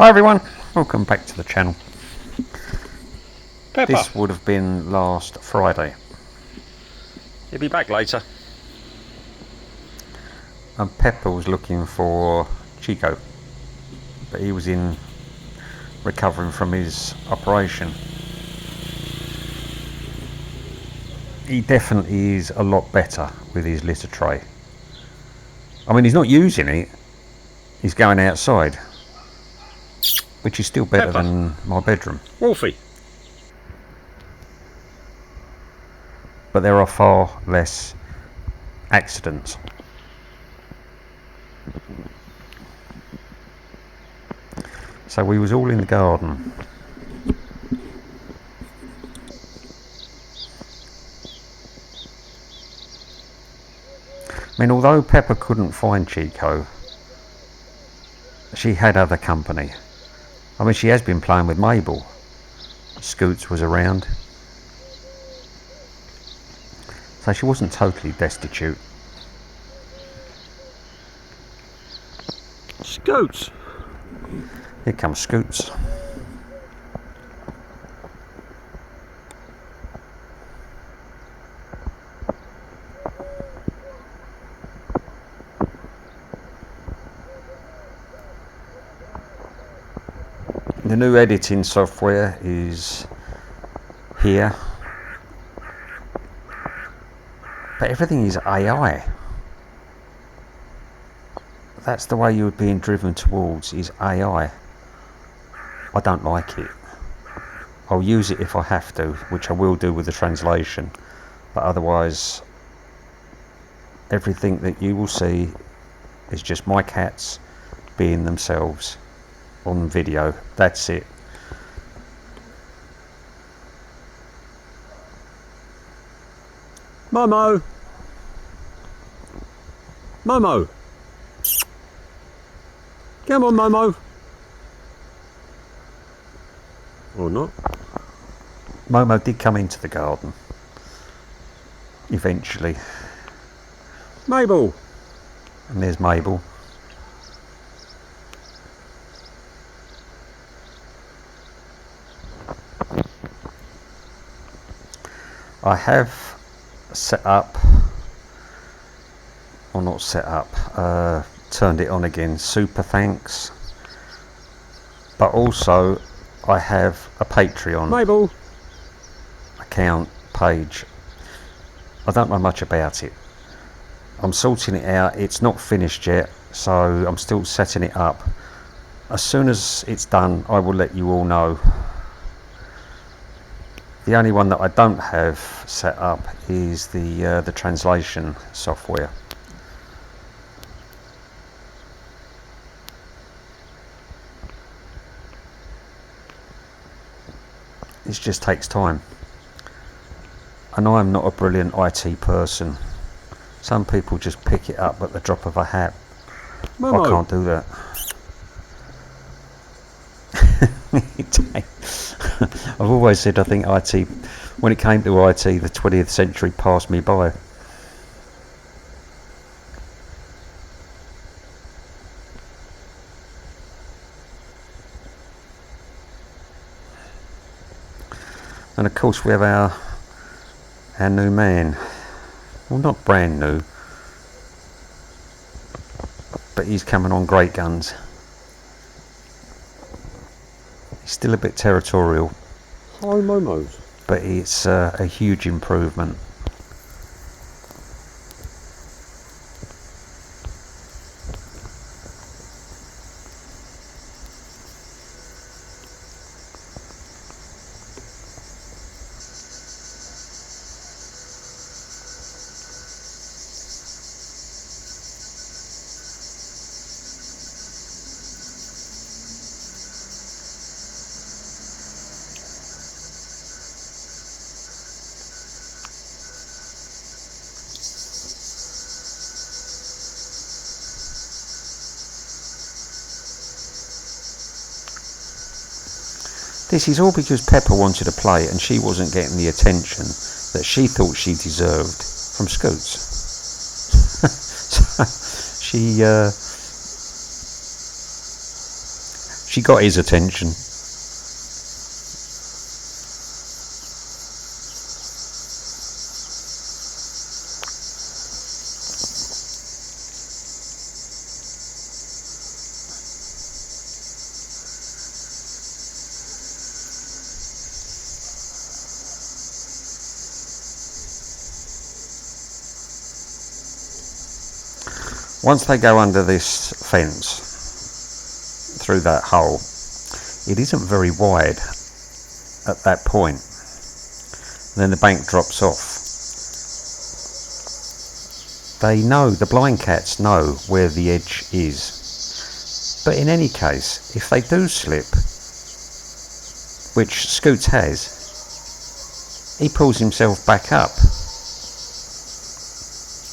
Hi everyone, welcome back to the channel. Pepper. This would have been last Friday. He'll be back later. And Pepper was looking for Chico, but he was in recovering from his operation. He definitely is a lot better with his litter tray. I mean, he's not using it, he's going outside, which is still better Pepper. than my bedroom. Wolfie. But there are far less accidents. So we was all in the garden. I mean, although Pepper couldn't find Chico, she had other company. I mean, she has been playing with Mabel. Scoots was around. So she wasn't totally destitute. Scoots. Here comes Scoots. The new editing software is here, but everything is AI. That's the way you're being driven towards, is AI. I don't like it. I'll use it if I have to, which I will do with the translation, but otherwise everything that you will see is just my cats being themselves on video. That's it. Momo. Momo. Come on, Momo. Or not. Momo did come into the garden eventually, Mabel. and there's Mabel. I have set up, or not set up, turned it on again, super thanks, but also I have a Patreon Mabel. account page. I don't know much about it. I'm sorting it out. It's not finished yet, so I'm still setting it up. As soon as it's done, I will let you all know. The only one that I don't have set up is the translation software. It just takes time. And I'm not a brilliant IT person. Some people just pick it up at the drop of a hat. Momo. I can't do that. I've always said I think IT, when it came to IT, the 20th century passed me by. And of course we have our new man. Well, not brand new, but he's coming on great guns. He's still a bit territorial, Hi, Momos. but it's a huge improvement. This is all because Pepper wanted to play and she wasn't getting the attention that she thought she deserved from Scoots. So She got his attention. Once they go under this fence, through that hole, it isn't very wide at that point. Then the bank drops off. They know, the blind cats know where the edge is. But in any case, if they do slip, which Scoots has, he pulls himself back up.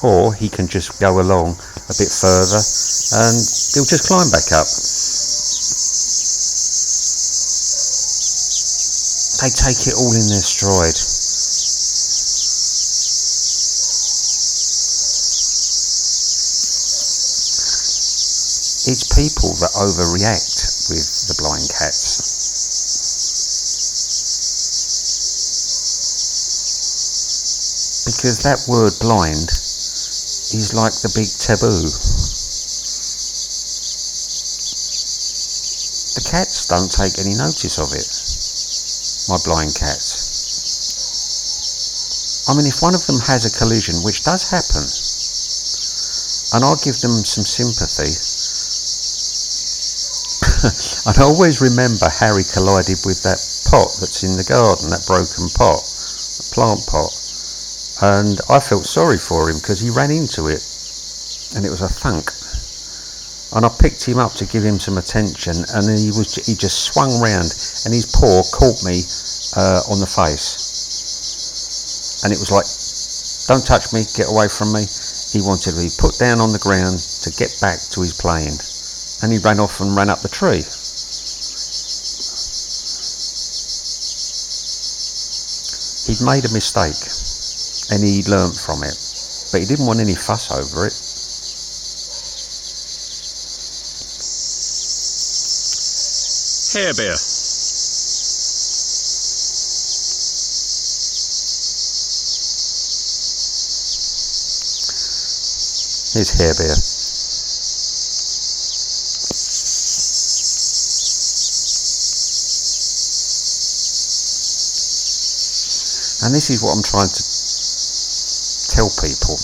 Or he can just go along a bit further and he'll just climb back up. They take it all in their stride. It's people that overreact with the blind cats. Because that word blind is like the big taboo. The cats don't take any notice of it, my blind cats. I mean, if one of them has a collision, which does happen, and I'll give them some sympathy, and I always remember Harry collided with that pot that's in the garden, that broken pot, a plant pot. And I felt sorry for him because he ran into it and it was a thunk. And I picked him up to give him some attention, and he just swung round and his paw caught me on the face. And it was like, don't touch me, get away from me. He wanted to be put down on the ground to get back to his playing. And he ran off and ran up the tree. He'd made a mistake. And he learnt from it, but he didn't want any fuss over it. Hair Bear. Here's Hair Bear. And this is what I'm trying to tell people,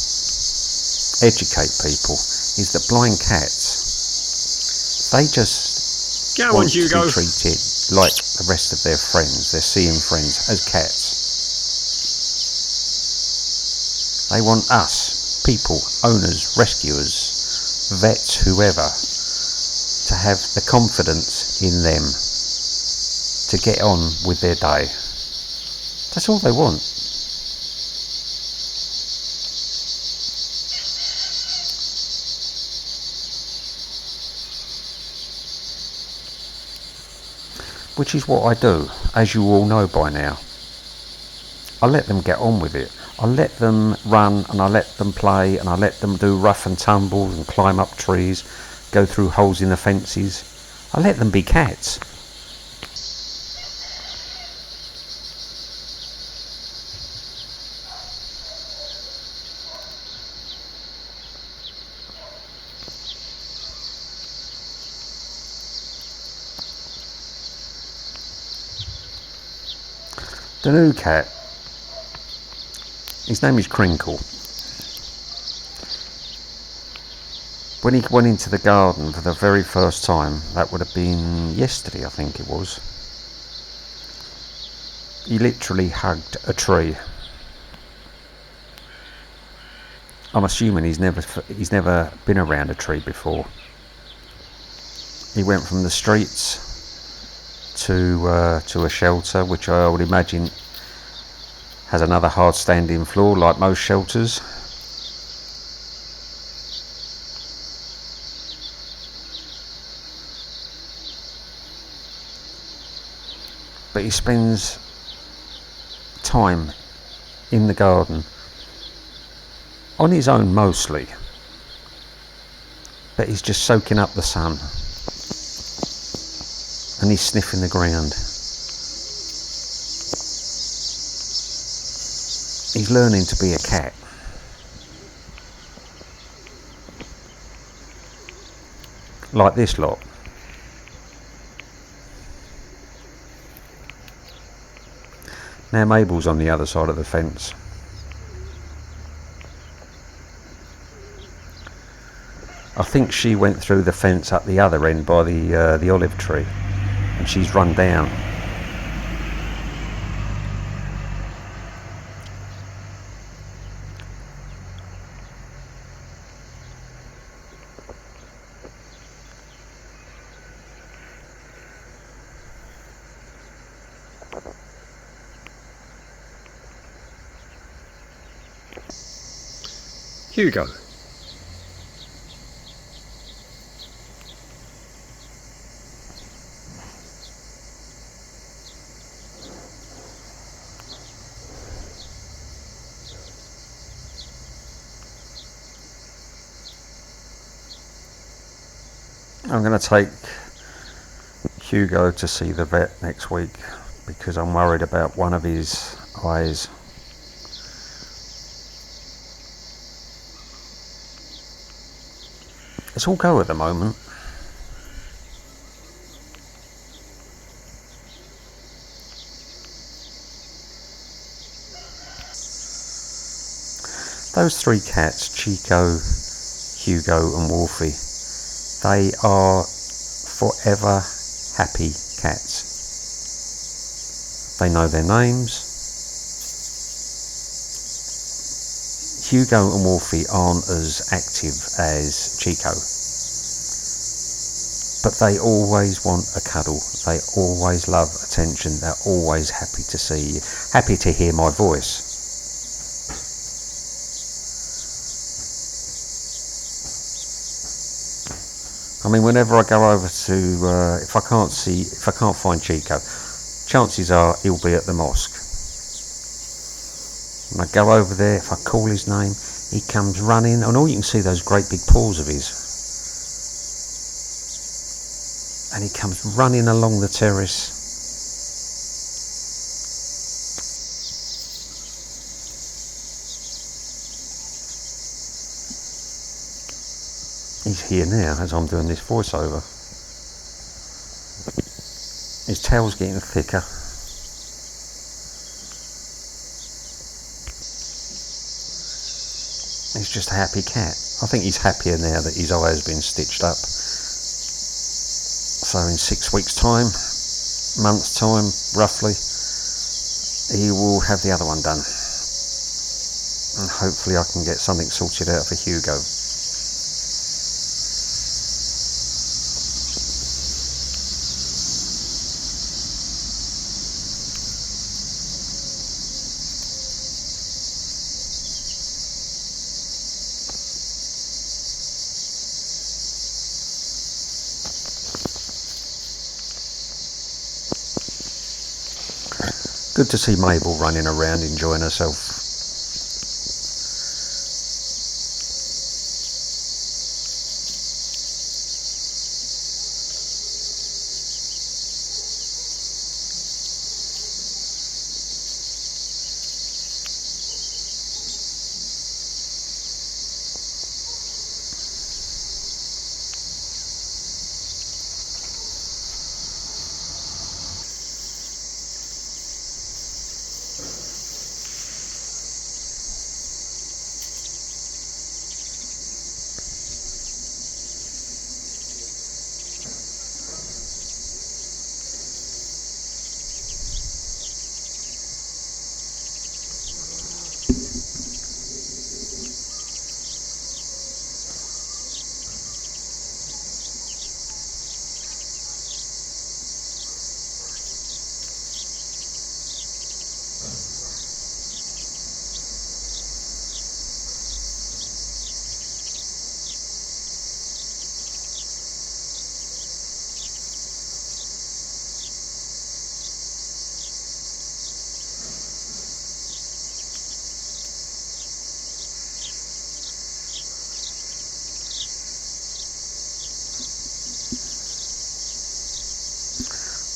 educate people, is that blind cats, they just Go on, want to Hugo. be treated like the rest of their friends, their seeing friends, as cats. They want us, people, owners, rescuers, vets, whoever, to have the confidence in them to get on with their day. That's all they want. Which is what I do, as you all know by now. I let them get on with it. I let them run and I let them play and I let them do rough and tumble and climb up trees, go through holes in the fences. I let them be cats. The new cat, his name is Crinkle. When he went into the garden for the very first time, that would have been yesterday, I think it was, he literally hugged a tree. I'm assuming he's never been around a tree before. He went from the streets to a shelter, which I would imagine has another hard standing floor like most shelters. But he spends time in the garden on his own mostly, but he's just soaking up the sun. and he's sniffing the ground. He's learning to be a cat. Like this lot. Now Mabel's on the other side of the fence. I think she went through the fence at the other end by the olive tree, and she's run down. Hugo. I'm going to take Hugo to see the vet next week because I'm worried about one of his eyes. It's all go at the moment. Those three cats, Chico, Hugo and Wolfie, they are forever happy cats. They know their names. Hugo and Wolfie aren't as active as Chico, but they always want a cuddle. They always love attention. They're always happy to see you, happy to hear my voice. I mean, whenever I go over to, if I can't find Chico, chances are he'll be at the mosque. And I go over there, if I call his name, he comes running, and all you can see those great big paws of his. And he comes running along the terrace. He's here now as I'm doing this voiceover. His tail's getting thicker. He's just a happy cat. I think he's happier now that his eye has been stitched up. So in 6 weeks' time, month's time, roughly, he will have the other one done. And hopefully I can get something sorted out for Hugo. Good to see Mabel running around enjoying herself.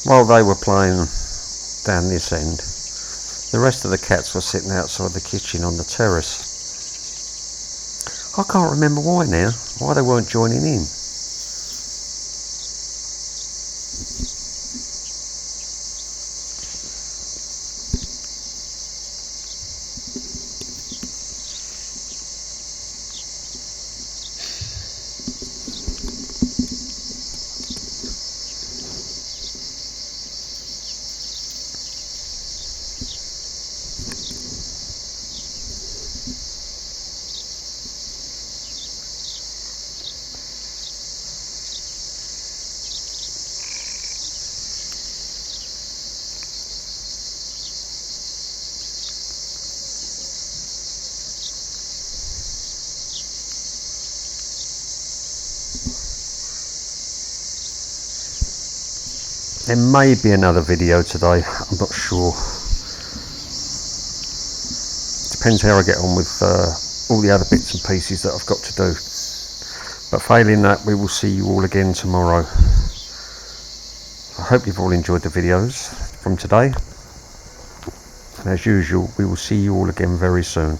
While they were playing down this end, the rest of the cats were sitting outside the kitchen on the terrace. I can't remember why now, why they weren't joining in. There may be another video today, I'm not sure. Depends how I get on with all the other bits and pieces that I've got to do. But failing that, we will see you all again tomorrow. I hope you've all enjoyed the videos from today. And as usual, we will see you all again very soon.